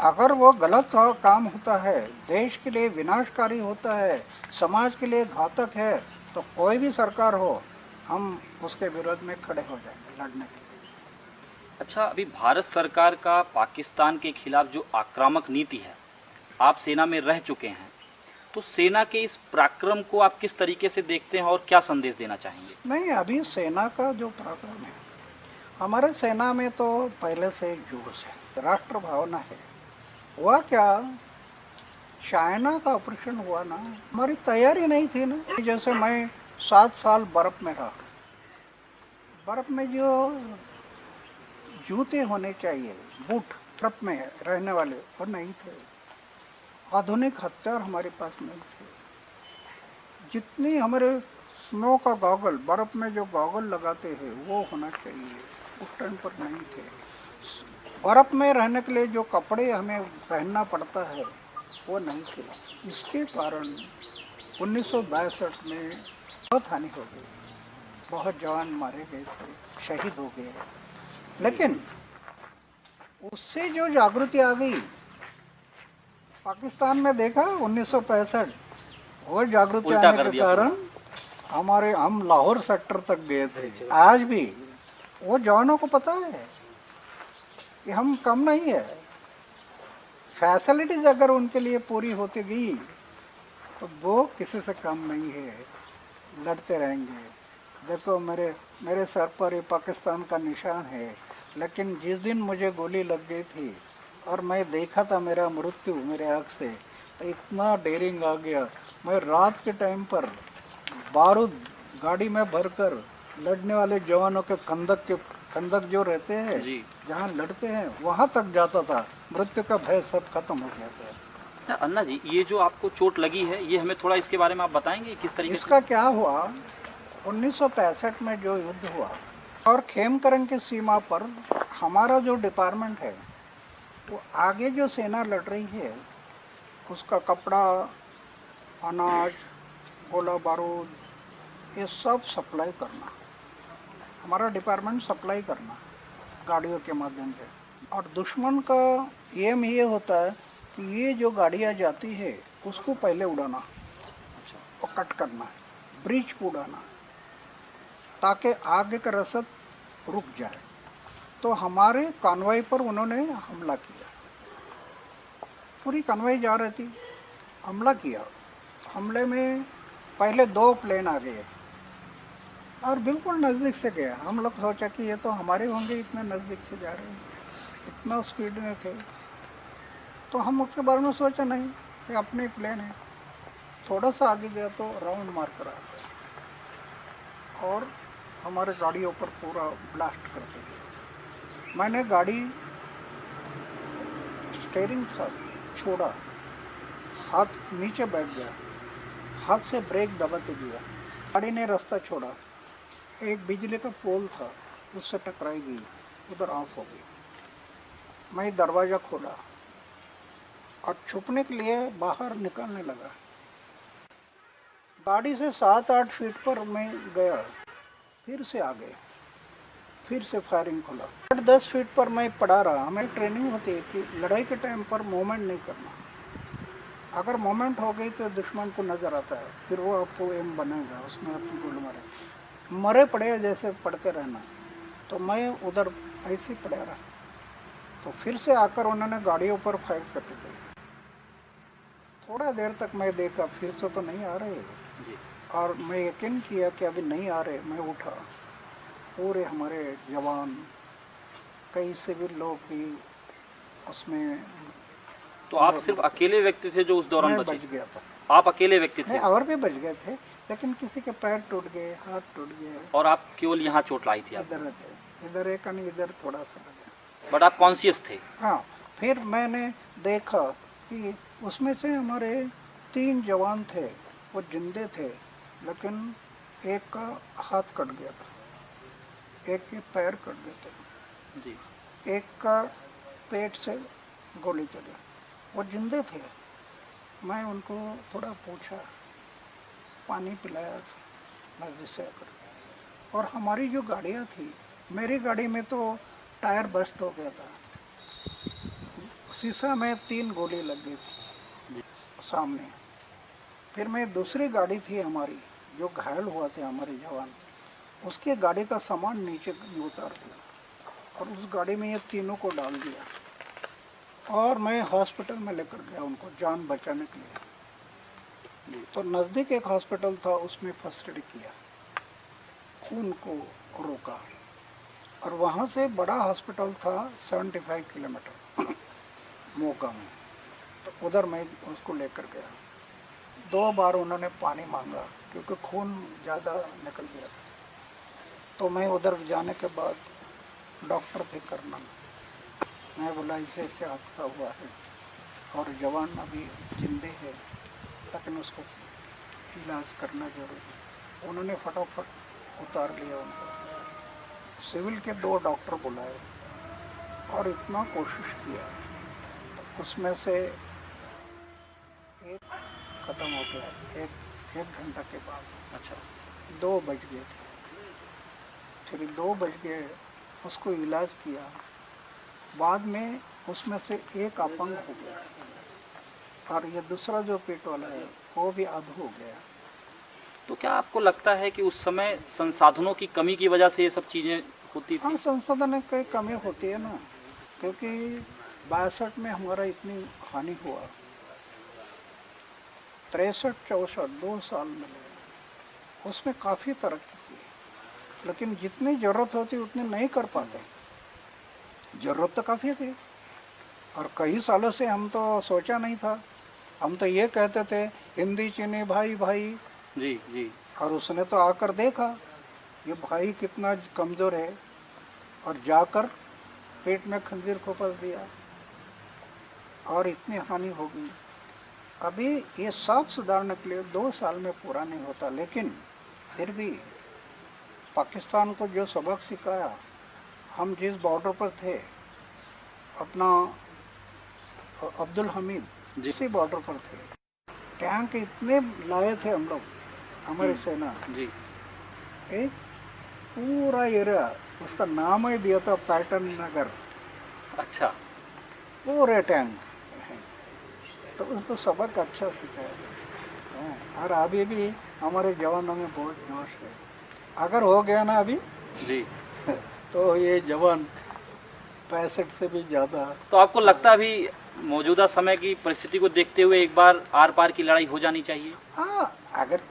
अगर वो गलत काम होता है, देश के लिए विनाशकारी होता है, समाज के लिए घातक है, तो कोई भी सरकार हो, हम उसके विरोध में खड़े हो जाएंगे लड़ने के लिए। अच्छा, अभी भारत सरकार का पाकिस्तान के खिलाफ जो आक्रामक नीति है, आप सेना में रह चुके हैं, तो सेना के इस पराक्रम को आप किस तरीके से देखते हैं और क्या संदेश देना चाहेंगे? नहीं, अभी सेना का जो पराक्रम है, हमारे सेना में तो पहले से जोश है, राष्ट्र भावना है। हुआ क्या, चाइना का ऑपरेशन हुआ ना, हमारी तैयारी नहीं थी ना। जैसे मैं 7 साल बर्फ में रहा, बर्फ में जो जूते होने चाहिए, बूट, ट्रप में रहने वाले, वो नहीं थे। आधुनिक हथियार हमारे पास नहीं थे। जितनी हमारे स्नो का गॉगल, बर्फ में जो गॉगल लगाते हैं वो होना चाहिए, उस टाइम पर नहीं थे। बर्फ में रहने के लिए जो कपड़े हमें पहनना पड़ता है वो नहीं थे। इसके कारण 1962 में बहुत हानि हो गई, बहुत जवान मारे गए थे, शहीद हो गए। लेकिन उससे जो जागृति आ गई पाकिस्तान में, देखा 1965, वो जागृति आने के कारण हम लाहौर सेक्टर तक गए थे। आज भी वो जवानों को पता है कि हम कम नहीं है। फैसिलिटीज अगर उनके लिए पूरी होती गई तो वो किसी से कम नहीं है, लड़ते रहेंगे। देखो मेरे सर पर ये पाकिस्तान का निशान है, लेकिन जिस दिन मुझे गोली लग गई थी और मैं देखा था मेरा मृत्यु मेरे आँख से, तो इतना डेयरिंग आ गया। मैं रात के टाइम पर बारूद गाड़ी में भरकर लड़ने वाले जवानों के खंदक जो रहते हैं, जहाँ लड़ते हैं, वहाँ तक जाता था। मृत्यु का भय सब खत्म हो गया था। अन्ना जी, ये जो आपको चोट लगी है, ये हमें थोड़ा इसके बारे में आप बताएंगे किस तरीके इसका क्या हुआ? 1965 में जो युद्ध हुआ और खेमकरन की सीमा पर हमारा जो डिपार्टमेंट है, वो आगे जो सेना लड़ रही है उसका कपड़ा, अनाज, गोला बारूद, ये सब सप्लाई करना, हमारा डिपार्टमेंट सप्लाई करना गाड़ियों के माध्यम से। और दुश्मन का एम ये होता है कि ये जो गाड़ियाँ जाती है उसको पहले उड़ाना और कट करना, ब्रिज को उड़ाना, ताकि आगे का रसद रुक जाए। तो हमारे कॉन्वॉय पर उन्होंने हमला किया, पूरी कॉन्वॉय जा रही थी, हमला किया। हमले में पहले 2 प्लेन आ गए और बिल्कुल नज़दीक से गया। हम लोग सोचा कि ये तो हमारे होंगे, इतने नज़दीक से जा रहे हैं, इतना स्पीड में थे। तो हम उसके बारे में सोचा नहीं, ये अपने प्लेन है। थोड़ा सा आगे गया तो राउंड मार कर आ गया और हमारे गाड़ियों पर पूरा ब्लास्ट करते थे। मैंने गाड़ी, स्टीयरिंग था, छोड़ा, हाथ नीचे बैठ गया, हाथ से ब्रेक दबाते दिया, गाड़ी ने रास्ता छोड़ा। एक बिजली का पोल था, उससे टकराई गई, उधर ऑफ हो गई। मैं दरवाज़ा खोला और छुपने के लिए बाहर निकलने लगा। गाड़ी से 7-8 फीट पर मैं गया, फिर से आ गए, फिर से फायरिंग खोला। 8-10 फीट पर मैं पड़ा रहा। हमें ट्रेनिंग होती है कि लड़ाई के टाइम पर मूवमेंट नहीं करना। अगर मोमेंट हो गई तो दुश्मन को नजर आता है, फिर वो आपको एम बनेगा, उसमें आपकी गोली मारे, मरे पड़े जैसे पड़ते रहना। तो मैं उधर ऐसे ही पड़ा रहा, तो फिर से आकर उन्होंने गाड़ियों पर फायर करते थे। थोड़ा देर तक मैं देखा, फिर से तो नहीं आ रहे, जी और मैं यकीन किया कि अभी नहीं आ रहे। मैं उठा, पूरे हमारे जवान, कई सिविल लोग भी उसमें। तो आप सिर्फ अकेले व्यक्ति थे जो उस दौरान मैं बचे? बच गया था। आप अकेले व्यक्ति थे नहीं, और भी बच गए थे, लेकिन किसी के पैर टूट गए, हाथ टूट गए। और आप केवल यहाँ चोट लाई थी आप? इधर थे, इधर एक आणि इधर थोड़ा सा लगा। बट आप कॉन्शियस थे? हाँ, फिर मैंने देखा कि उसमें से हमारे 3 जवान थे, वो जिंदे थे, लेकिन एक का हाथ कट गया था, एक के पैर कट गए थे, जी एक का पेट से गोली चली, वो जिंदे थे। मैं उनको थोड़ा पूछा, पानी पिलाया मस्जिद से आकर। और हमारी जो गाड़ियाँ थी, मेरी गाड़ी में तो टायर बस्ट हो गया था, शीशा में 3 गोली लग गई थी सामने। फिर मैं दूसरी गाड़ी थी हमारी, जो घायल हुआ थे हमारे जवान, उसके गाड़ी का सामान नीचे उतार दिया और उस गाड़ी में ये तीनों को डाल दिया, और मैं हॉस्पिटल में लेकर गया उनको जान बचाने के लिए। तो नज़दीक एक हॉस्पिटल था, उसमें फर्स्ट एड किया, खून को रोका, और वहाँ से बड़ा हॉस्पिटल था 75 किलोमीटर मोगा में, तो उधर मैं उसको लेकर गया। 2 बार उन्होंने पानी मांगा क्योंकि खून ज़्यादा निकल गया था। तो मैं उधर जाने के बाद डॉक्टर थे करना, मैं बोला ऐसे ऐसे हादसा हुआ है और जवान अभी जिंदे है, लेकिन उसको इलाज करना जरूरी है। उन्होंने फटाफट उतार लिया उनको। सिविल के 2 डॉक्टर बुलाए और इतना कोशिश किया, तो उसमें से एक ख़त्म हो गया, एक घंटा के बाद। अच्छा 2 बज गए थे, फिर 2 बज गए, उसको इलाज किया। बाद में उसमें से एक अपंग हो गया, और ये दूसरा जो पेट वाला है वो भी अध हो गया। तो क्या आपको लगता है कि उस समय संसाधनों की कमी की वजह से ये सब चीज़ें होती हाँ, थी? संसाधन की कमी होती है ना, क्योंकि 62 में हमारा इतनी हानि हुआ, 63-64 2 साल में लगे, उसमें काफ़ी तरक्की की, लेकिन जितनी ज़रूरत होती उतनी नहीं कर पाते। ज़रूरत तो काफ़ी थी, और कई सालों से हम तो सोचा नहीं था, हम तो ये कहते थे हिंदी चीनी भाई भाई, जी जी। और उसने तो आकर देखा ये भाई कितना कमज़ोर है, और जाकर पेट में खंजीर को फंस दिया और इतनी हानि हो गई। अभी ये सब सुधारने के लिए 2 साल में पूरा नहीं होता, लेकिन फिर भी पाकिस्तान को जो सबक सिखाया, हम जिस बॉर्डर पर थे अपना अब्दुल हमीद इसी बॉर्डर पर थे, टैंक इतने लाए थे हम लोग, हमारी सेना जी एक पूरा एरिया, उसका नाम ही दिया था पैटर्न नगर, अच्छा पूरे टैंक। तो उसको सबक अच्छा सिखाया, और अभी भी हमारे जवानों में बहुत जोश है। अगर हो गया ना अभी जी। तो ये जवान 65 से भी ज़्यादा। तो आपको लगता है अभी मौजूदा समय की परिस्थिति को देखते हुए एक बार आर पार की लड़ाई हो जानी चाहिए? हाँ, अगर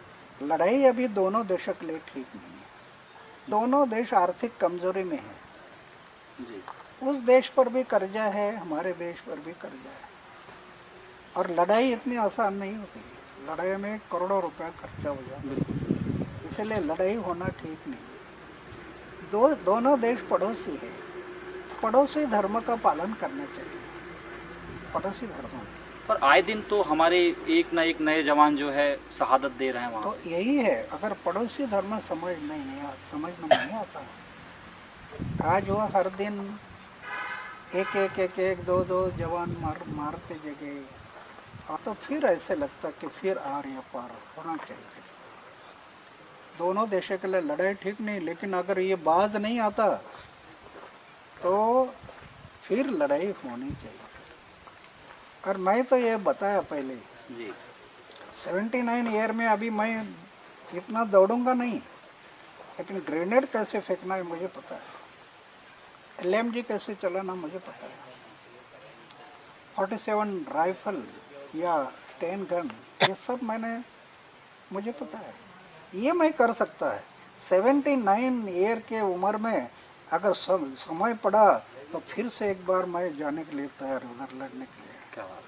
लड़ाई अभी दोनों देशों के लिए ठीक नहीं है, दोनों देश आर्थिक कमजोरी में है, जी उस देश पर भी कर्जा है, हमारे देश पर भी कर्जा है, और लड़ाई इतनी आसान नहीं होती, लड़ाई में करोड़ों रुपए खर्चा हो जाता है, इसलिए लड़ाई होना ठीक नहीं। दोनों देश पड़ोसी है, पड़ोसी धर्म का पालन करना चाहिए, पड़ोसी धर्म। पर आए दिन तो हमारे एक न एक नए जवान जो है शहादत दे रहे हैं वहाँ। तो यही है, अगर पड़ोसी धर्म समझ में नहीं आता, आज वो हर दिन एक 2 जवान मारते जगह, तो फिर ऐसे लगता कि फिर आर या पार होना चाहिए। दोनों देशों के लिए लड़ाई ठीक नहीं, लेकिन अगर ये बाज नहीं आता तो फिर लड़ाई होनी चाहिए। और मैं तो ये बताया पहले जी 79 ईयर में अभी मैं इतना दौड़ूंगा नहीं, लेकिन ग्रेनेड कैसे फेंकना है मुझे पता है, एलएमजी कैसे चलाना मुझे पता है, 47 राइफल या 10 गन ये सब मुझे पता है, ये मैं कर सकता है। 79 ईयर के उम्र में अगर समय पड़ा तो फिर से एक बार मैं जाने के लिए तैयार उधर लड़ने के लिए। क्या बात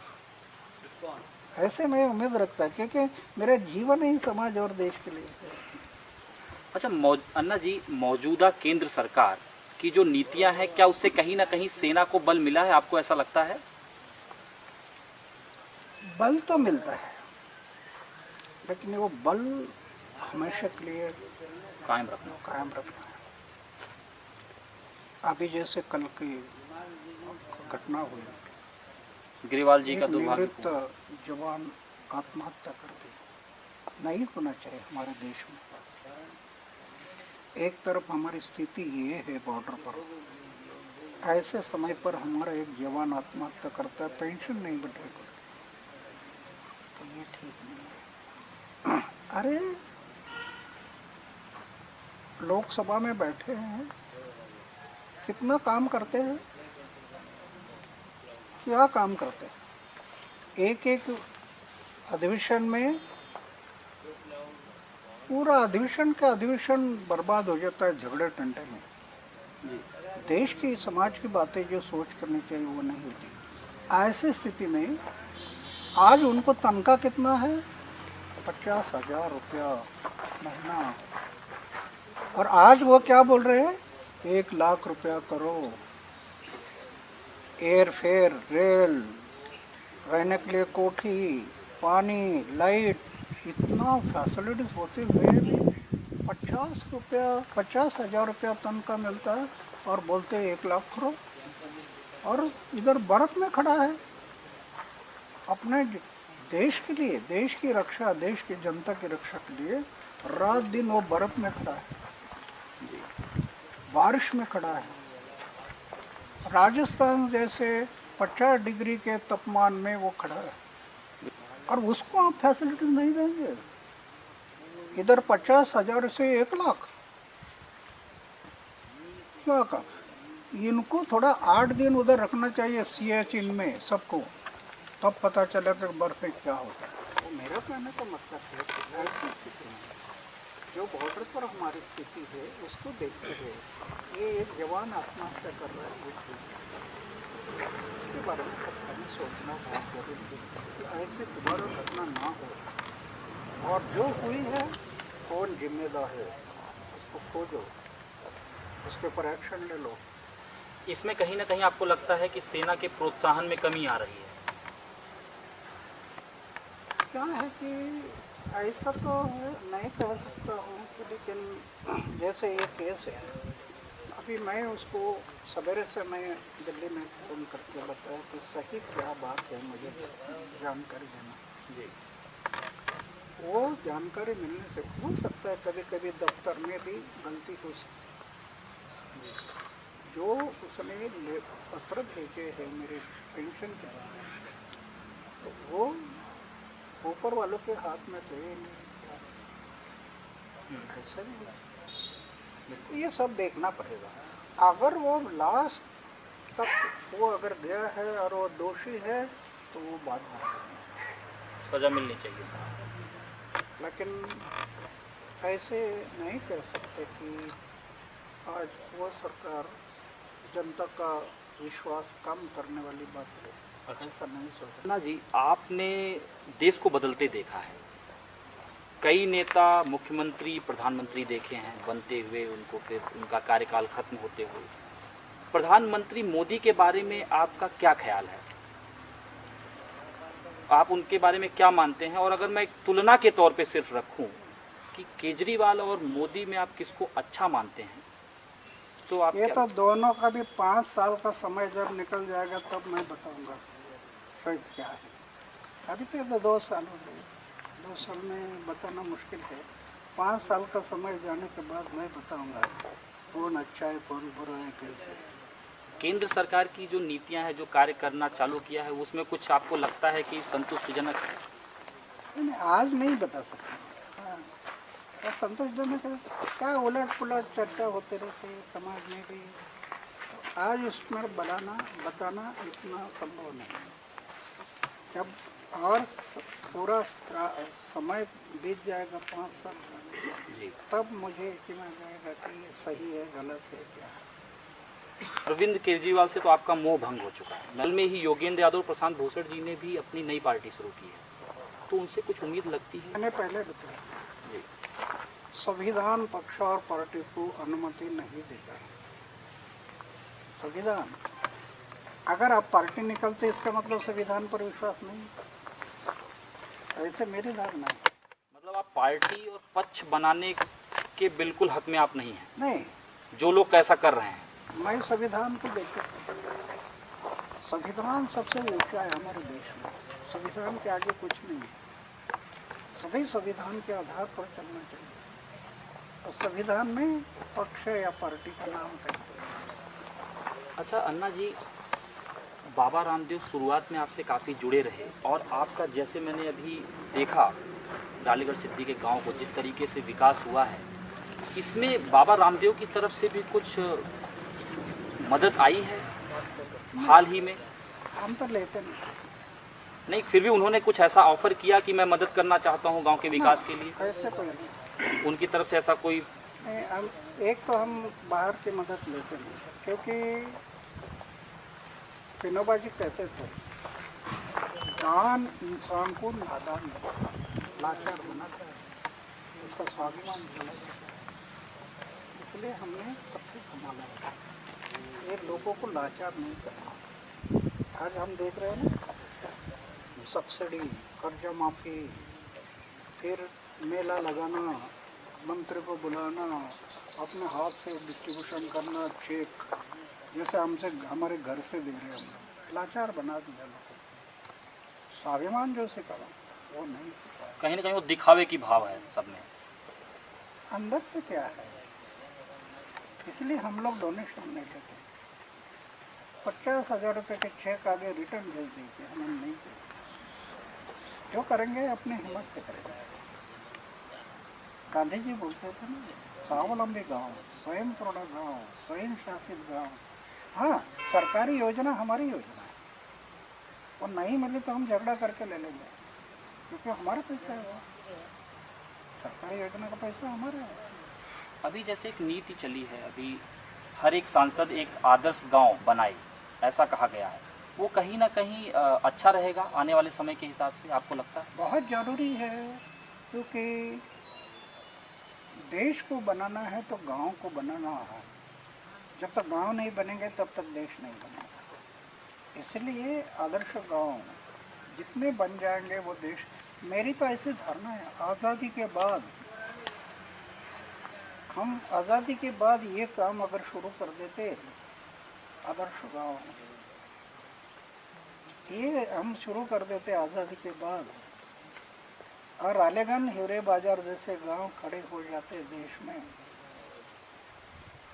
है। ऐसे मैं उम्मीद रखता है क्योंकि मेरा जीवन ही समाज और देश के लिए है। अच्छा अन्ना जी, मौजूदा केंद्र सरकार की जो नीतियां हैं, क्या उससे कहीं ना कहीं सेना को बल मिला है, आपको ऐसा लगता है? बल तो मिलता है, लेकिन वो बल हमेशा के लिए कायम रखना। है। अभी जैसे कल की घटना हुई, ग्रेवाल जी का एक निवृत्त दुर्भाग्य। जवान आत्महत्या कर दी। नहीं होना चाहिए हमारे देश में। एक तरफ हमारी स्थिति ये है बॉर्डर पर, ऐसे समय पर हमारा एक जवान आत्महत्या करता है, पेंशन नहीं बढ़ रही, तो ये ठीक नहीं है। अरे लोकसभा में बैठे हैं, कितना काम करते हैं, क्या काम करते हैं, एक एक अधिवेशन में पूरा अधिवेशन का अधिवेशन बर्बाद हो जाता है झगड़े टंटे में। देश की समाज की बातें जो सोच करनी चाहिए वो नहीं होती। ऐसी स्थिति में आज उनको तनख्वाह कितना है, 50,000 रुपया महीना, और आज वो क्या बोल रहे हैं, 1 लाख रुपया करो, एयर फेयर, रेल, रहने के लिए कोठी, पानी, लाइट, इतना फैसिलिटीज होते हुए भी 50,000 रुपया तनख्वाह मिलता है और बोलते हैं 1 लाख करो, और इधर बर्फ में खड़ा है अपने देश के लिए, देश की रक्षा, देश की जनता की रक्षा के लिए रात दिन वो बर्फ में खड़ा है, बारिश में खड़ा है। राजस्थान जैसे 50 डिग्री के तापमान में वो खड़ा है, और उसको आप फैसिलिटी नहीं देंगे। इधर 50,000 से 1 लाख, क्या का इनको थोड़ा 8 दिन उधर रखना चाहिए सियाचिन में सबको, तब पता चले कि बर्फ में क्या होता है। तो मेरा कहने का मतलब है कि ऐसी स्थिति में जो बॉर्डर पर हमारी स्थिति है उसको देखते हुए ये एक जवान आत्महत्या कर रहा है, इसके बारे में सबको सोचना बहुत जरूरी है कि ऐसे दोबारा घटना ना हो, और जो हुई है कौन जिम्मेदार है उसको खोजो, उसके ऊपर एक्शन ले लो। इसमें कहीं ना कहीं आपको लगता है कि सेना के प्रोत्साहन में कमी आ रही है? क्या है कि ऐसा तो नहीं कह सकता हूँ, लेकिन जैसे ये केस है, अभी मैं उसको सवेरे से मैं दिल्ली में फ़ोन करके बताया कि सही क्या बात है मुझे जानकारी देना जी। वो जानकारी मिलने से हो सकता है कभी कभी दफ्तर में भी गलती हो सकती है। जो उसने पत्र भेजे है मेरे पेंशन के बारे में, तो वो ऊपर वालों के हाथ में थे, ऐसा नहीं, ये सब देखना पड़ेगा। अगर वो लास्ट तक वो अगर गया है और वो दोषी है तो वो बात है, सजा मिलनी चाहिए। लेकिन ऐसे नहीं कह सकते कि आज वो सरकार जनता का विश्वास कम करने वाली बात है, ऐसा नहीं सोचना। ना जी, आपने देश को बदलते देखा है, कई नेता मुख्यमंत्री प्रधानमंत्री देखे हैं बनते हुए, उनको फिर उनका कार्यकाल खत्म होते हुए। प्रधानमंत्री मोदी के बारे में आपका क्या ख्याल है, आप उनके बारे में क्या मानते हैं? और अगर मैं एक तुलना के तौर पे सिर्फ रखूं कि केजरीवाल और मोदी में आप किसको अच्छा मानते हैं, तो आप ये तो दोनों का भी 5 साल का समय जब निकल जाएगा तब मैं बताऊंगा सच क्या है। अभी तो 2 साल हो गए, 2 साल में बताना मुश्किल है। 5 साल का समय जाने के बाद मैं बताऊंगा कौन अच्छा है कौन बुरा है कैसे। केंद्र सरकार की जो नीतियां हैं, जो कार्य करना चालू किया है, उसमें कुछ आपको लगता है कि संतुष्टिजनक है? नहीं, आज नहीं बता सकते। हाँ, और संतोषजनक है, क्या उलट पुलट चर्चा होते रहते हैं समाज में भी, तो आज उसमें बताना इतना संभव नहीं है। जब और पूरा समय बीत जाएगा 5 साल, जी। तब मुझे यकीन आ जाएगा कि ये सही है गलत है क्या है। अरविंद केजरीवाल से तो आपका मोह भंग हो चुका है। कल में ही योगेंद्र यादव, प्रशांत भूषण जी ने भी अपनी नई पार्टी शुरू की है, तो उनसे कुछ उम्मीद लगती है? मैंने पहले बताया, जी। संविधान पक्ष और पार्टी को अनुमति नहीं देता है। संविधान, अगर आप पार्टी निकलते इसका मतलब संविधान पर विश्वास नहीं, ऐसे मेरी धारणा है। मतलब आप पार्टी और पक्ष बनाने के बिल्कुल हक में आप नहीं हैं? नहीं, जो लोग कैसा कर रहे हैं। मैं संविधान को देखता हूं। संविधान सबसे ऊंचा है हमारे देश में, संविधान के आगे कुछ नहीं है। सभी संविधान के आधार पर चलना चाहिए, और संविधान में पक्ष या पार्टी का नाम कहते हैं। अच्छा अन्ना जी, बाबा रामदेव शुरुआत में आपसे काफ़ी जुड़े रहे, और आपका जैसे मैंने अभी देखा डालीगढ़ सिद्धि के गांव को जिस तरीके से विकास हुआ है, इसमें बाबा रामदेव की तरफ से भी कुछ मदद आई है हाल ही में? हम तो लेते नहीं, फिर भी उन्होंने कुछ ऐसा ऑफर किया कि मैं मदद करना चाहता हूं गांव के विकास के लिए? ऐसे कोई नहीं। उनकी तरफ से ऐसा कोई? एक तो हम बाहर की मदद लेते नहीं, क्योंकि विनोबा जी कहते थे दान इंसान को नादान लाचार बनाता है, उसका स्वाभिमान जला जाता है। इसलिए हमने सबसे संभाला है, ये लोगों को लाचार नहीं करना। आज हम देख रहे हैं ना, सब्सिडी, कर्जा माफी, फिर मेला लगाना, मंत्री को बुलाना, अपने हाथ से डिस्ट्रीब्यूशन करना चेक, जैसे हमसे हमारे घर से दे रहे हम, लाचार बना दिया लोगों को। स्वाभिमान जो सिखाया वो नहीं सिखाया। कहीं ना कहीं वो दिखावे की भाव है सब में। अंदर से क्या है, इसलिए हम लोग डोनेशन नहीं देते। 50,000 रुपये के चेक आगे रिटर्न भेज देंगे, हमें नहीं देते। जो करेंगे अपने हिम्मत से करेंगे। गांधी जी बोलते थे ना, स्वावलंबी गांव, स्वयं पूर्ण गांव, स्वयं शासित गांव। हाँ, सरकारी योजना हमारी योजना है, और नहीं मिली तो हम झगड़ा करके ले लेंगे, क्योंकि हमारा पैसा है वो। सरकारी योजना का पैसा हमारा है। अभी जैसे एक नीति चली है, अभी हर एक सांसद एक आदर्श गांव बनाए, ऐसा कहा गया है, वो कहीं ना कहीं अच्छा रहेगा आने वाले समय के हिसाब से, आपको लगता है? बहुत ज़रूरी है, क्योंकि देश को बनाना है तो गांव को बनाना है। जब तक गांव नहीं बनेंगे तब तक देश नहीं बनेगा। इसलिए आदर्श गांव जितने बन जाएंगे वो देश। मेरी तो ऐसी धारणा है, आज़ादी के बाद हम आज़ादी के बाद ये काम अगर शुरू कर देते, आदर्श गांव ये हम शुरू कर देते आज़ादी के बाद, और रालेगन, हिवरे बाजार जैसे गांव खड़े हो जाते देश में,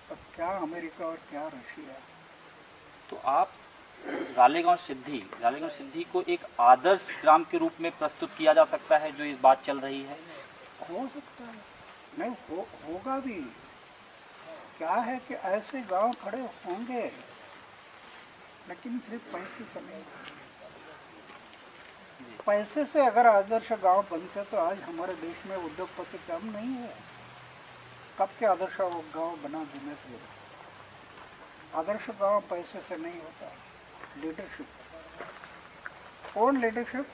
तो क्या अमेरिका और क्या रशिया। तो आप रालेगांव सिद्धि को एक आदर्श ग्राम के रूप में प्रस्तुत किया जा सकता है, जो इस बात चल रही है? हो सकता है, नहीं होगा भी। क्या है कि ऐसे गांव खड़े होंगे, लेकिन सिर्फ पैसे से नहीं। पैसे से अगर आदर्श गांव बनते तो आज हमारे देश में उद्योगपति कम नहीं है। कब के आदर्श गांव बना देने से। आदर्श गांव पैसे से नहीं होता, लीडरशिप। कौन लीडरशिप?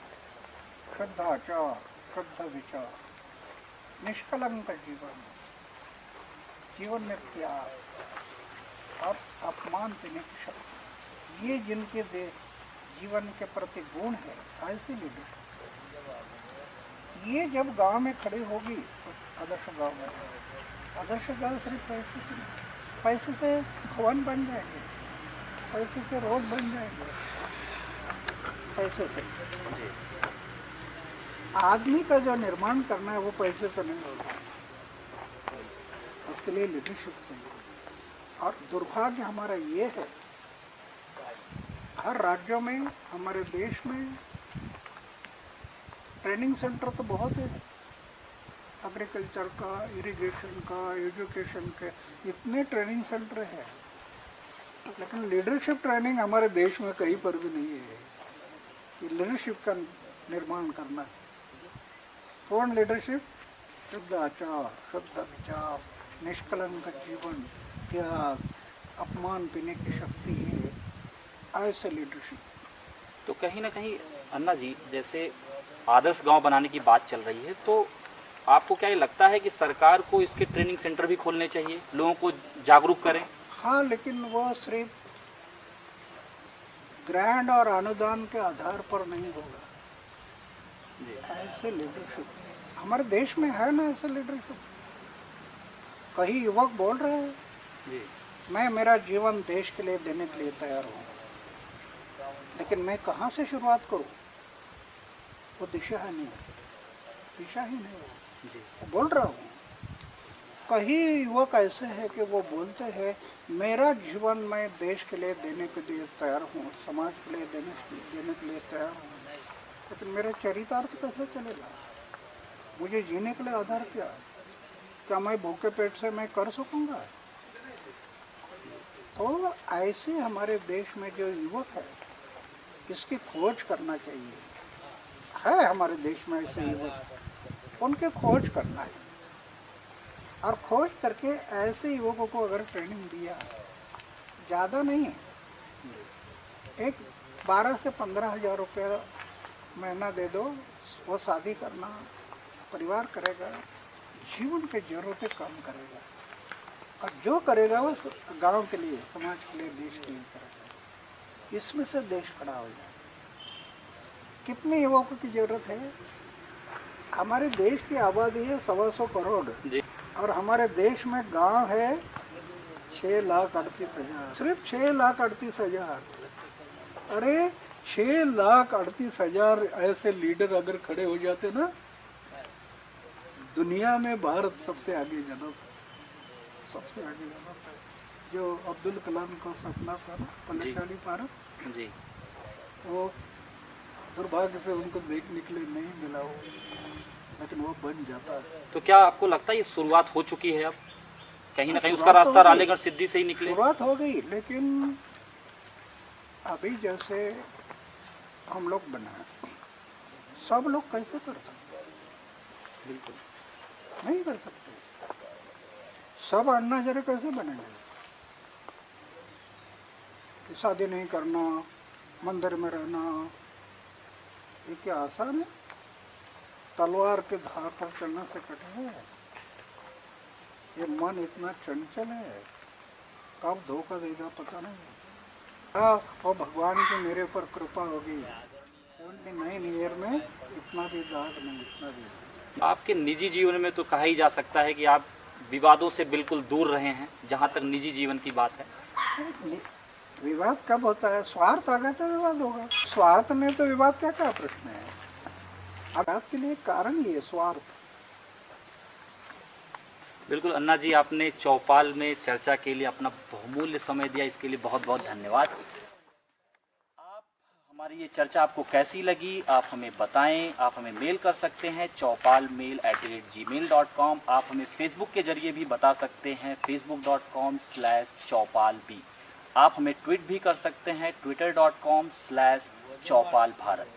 शुद्ध आचार, शुद्ध विचार, निष्कलंक जीवन, जीवन में त्याग और अपमान देने की शक्ति, ये जिनके जीवन के प्रति गुण है, ऐसी लीडरशिप। ये जब गांव में खड़ी होगी तो आदर्श गांव में। आदर्श गांव सिर्फ पैसे से भवन बन जाएंगे, पैसे से रोड बन जाएंगे, पैसे से। आदमी का जो निर्माण करना है वो पैसे से नहीं होगा, उसके लिए लीडरशिप चाहिए। और दुर्भाग्य हमारा ये है, हर राज्यों में, हमारे देश में ट्रेनिंग सेंटर तो बहुत है, एग्रीकल्चर का, इरिगेशन का, एजुकेशन के, इतने ट्रेनिंग सेंटर है, लेकिन लीडरशिप ट्रेनिंग हमारे देश में कहीं पर भी नहीं है। ये लीडरशिप का निर्माण करना है। कौन लीडरशिप? शुद्ध आचार, शुद्ध विचार, निष्कलंक जीवन, त्याग, अपमान पीने की शक्ति है, ऐसे लीडरशिप। तो कहीं ना कहीं अन्ना जी, जैसे आदर्श गांव बनाने की बात चल रही है, तो आपको क्या ये लगता है कि सरकार को इसके ट्रेनिंग सेंटर भी खोलने चाहिए, लोगों को जागरूक करें? हाँ, लेकिन वो सिर्फ ग्रांट और अनुदान के आधार पर नहीं होगा। ऐसे लीडरशिप हमारे देश में है ना, ऐसे लीडरशिप। कई युवक बोल रहे हैं जी, मैं मेरा जीवन देश के लिए देने के लिए तैयार हूँ, लेकिन मैं कहाँ से शुरुआत करूँ? वो दिशा है नहीं, दिशा ही नहीं है। जी, बोल रहा हूँ, कई युवक ऐसे हैं कि वो बोलते हैं मेरा जीवन मैं देश के लिए देने के लिए तैयार हूँ, समाज के लिए देने के लिए तैयार हूँ, लेकिन मेरा चरितार्थ कैसे चलेगा? मुझे जीने के लिए आधार क्या मैं भूखे पेट से मैं कर सकूँगा? तो ऐसे हमारे देश में जो युवक है, इसकी खोज करना चाहिए। है हमारे देश में ऐसे युवक, उनके खोज करना है, और खोज करके ऐसे युवकों को अगर ट्रेनिंग दिया, ज़्यादा नहीं है, एक 12 से 15 हज़ार रुपये महीना दे दो, वो शादी करना, परिवार करेगा, जीवन की ज़रूरतें कम करेगा, और जो करेगा वो गांव के लिए, समाज के लिए, देश के लिए करेगा। इसमें से देश खड़ा हो जाए। कितने युवकों की ज़रूरत है? हमारे देश की आबादी है 125 करोड़, और हमारे देश में गांव है 6,38,000, सिर्फ 6,38,000। अरे 6,38,000 ऐसे लीडर अगर खड़े हो जाते ना, दुनिया में भारत सबसे आगे जाना था, सबसे आगे जाना था। जो अब्दुल कलाम का सपना था ना, बलशाली भारत, जी, वो दुर्भाग्य से उनको देखने के लिए नहीं मिला हो, लेकिन वो बन जाता है। तो क्या आपको लगता है ये शुरुआत हो चुकी है? अब कहीं ना कहीं उसका शुरुआत तो रास्ता हो गई। रालेगढ़ सिद्धि से ही निकले? शुरुआत हो गई, लेकिन अभी जैसे हम लोग बनाए, सब लोग कैसे कर सकते? बिल्कुल नहीं कर सकते। सब अन्ना हजारे कैसे बनेंगे? कि शादी नहीं करना, मंदिर में रहना, ये क्या आसान है? तलवार के धार पर चलना से कठिन है। ये मन इतना चंचल है, कब धोखा देगा पता नहीं। हाँ, और भगवान की मेरे पर कृपा होगी, 79 ईयर में इतना भी दाग नहीं, इतना भी। आपके निजी जीवन में तो कहा ही जा सकता है कि आप विवादों से बिल्कुल दूर रहे हैं, जहां तक निजी जीवन की बात है। विवाद कब होता है? स्वार्थ आ गया तो विवाद होगा। स्वार्थ में तो विवाद का क्या प्रश्न है? विवाद के लिए कारण ये स्वार्थ। बिल्कुल अन्ना जी, आपने चौपाल में चर्चा के लिए अपना बहुमूल्य समय दिया, इसके लिए बहुत बहुत धन्यवाद। आप हमारी ये चर्चा आपको कैसी लगी आप हमें बताएं। आप हमें मेल कर सकते हैं chaupalmail@gmail.com। आप हमें फेसबुक के जरिए भी बता सकते हैं, facebook.com/chaupalb। आप हमें ट्वीट भी कर सकते हैं, twitter.com/chaupalbharat।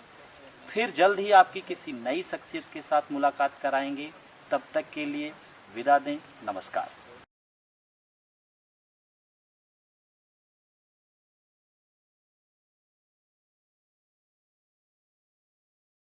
फिर जल्द ही आपकी किसी नई शख्सियत के साथ मुलाकात कराएंगे। तब तक के लिए विदा दें, नमस्कार।